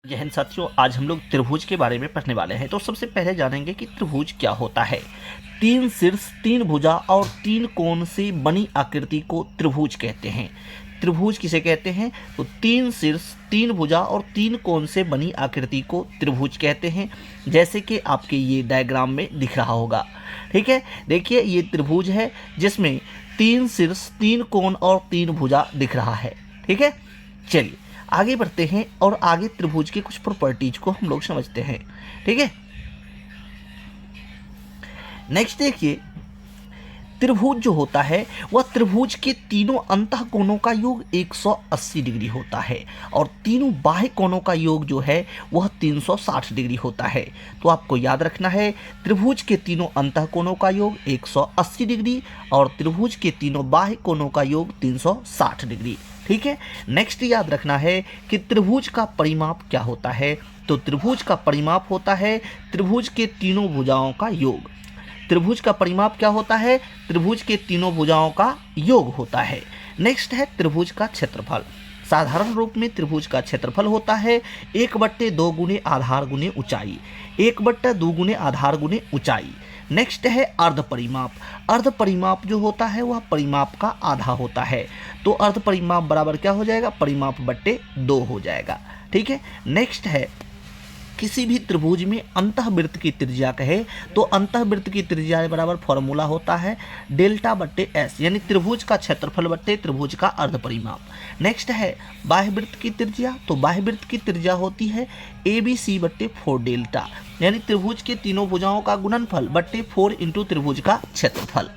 जैन साथियों, आज हम लोग त्रिभुज के बारे में पढ़ने वाले हैं। तो सबसे पहले जानेंगे कि त्रिभुज क्या होता है। तीन शीर्ष, तीन भुजा और तीन कोण से बनी आकृति को त्रिभुज कहते हैं। त्रिभुज किसे कहते हैं? तो तीन शीर्ष, तीन भुजा और तीन कोण से बनी आकृति को त्रिभुज कहते हैं, जैसे कि आपके ये डायग्राम में दिख रहा होगा। ठीक है, देखिए ये त्रिभुज है जिसमें तीन शीर्ष, तीन कोण और तीन भुजा दिख रहा है। ठीक है, चलिए आगे बढ़ते हैं और आगे त्रिभुज के कुछ प्रॉपर्टीज को हम लोग समझते हैं। ठीक है, नेक्स्ट देखिए, त्रिभुज जो होता है वह त्रिभुज के तीनों अंतः कोणों का योग 180 डिग्री होता है और तीनों बाह्य कोणों का योग जो है वह 360 डिग्री होता है। तो आपको याद रखना है, त्रिभुज के तीनों अंतः कोणों का योग 180 डिग्री और त्रिभुज के तीनों बाह्य कोणों का योग 360 डिग्री। ठीक है, नेक्स्ट याद रखना है कि त्रिभुज का परिमाप क्या होता है। तो त्रिभुज का परिमाप होता है त्रिभुज के तीनों भुजाओं का योग। त्रिभुज का परिमाप क्या होता है? त्रिभुज के तीनों भुजाओं का योग होता है। नेक्स्ट है त्रिभुज का क्षेत्रफल। साधारण रूप में त्रिभुज का क्षेत्रफल होता है 1/2 गुने आधार गुने ऊंचाई, 1/2 गुने आधार गुने ऊंचाई। नेक्स्ट है अर्ध परिमाप। अर्ध परिमाप जो होता है वह परिमाप का आधा होता है। तो अर्ध परिमाप बराबर क्या हो जाएगा? परिमाप बट्टे 2 हो जाएगा। ठीक है, नेक्स्ट है किसी भी त्रिभुज में अंतःवृत्त की त्रिज्या कहे तो अंतःवृत्त की त्रिज्या बराबर फॉर्मूला होता है डेल्टा बट्टे एस, यानी त्रिभुज का क्षेत्रफल बट्टे त्रिभुज का अर्ध परिमाप। नेक्स्ट है बाह्यवृत्त की त्रिज्या। तो बाह्यवृत्त की त्रिज्या होती है ABC बट्टे 4 डेल्टा, यानी त्रिभुज के तीनों भुजाओं का गुणनफल बट्टे 4 इंटू त्रिभुज का क्षेत्रफल।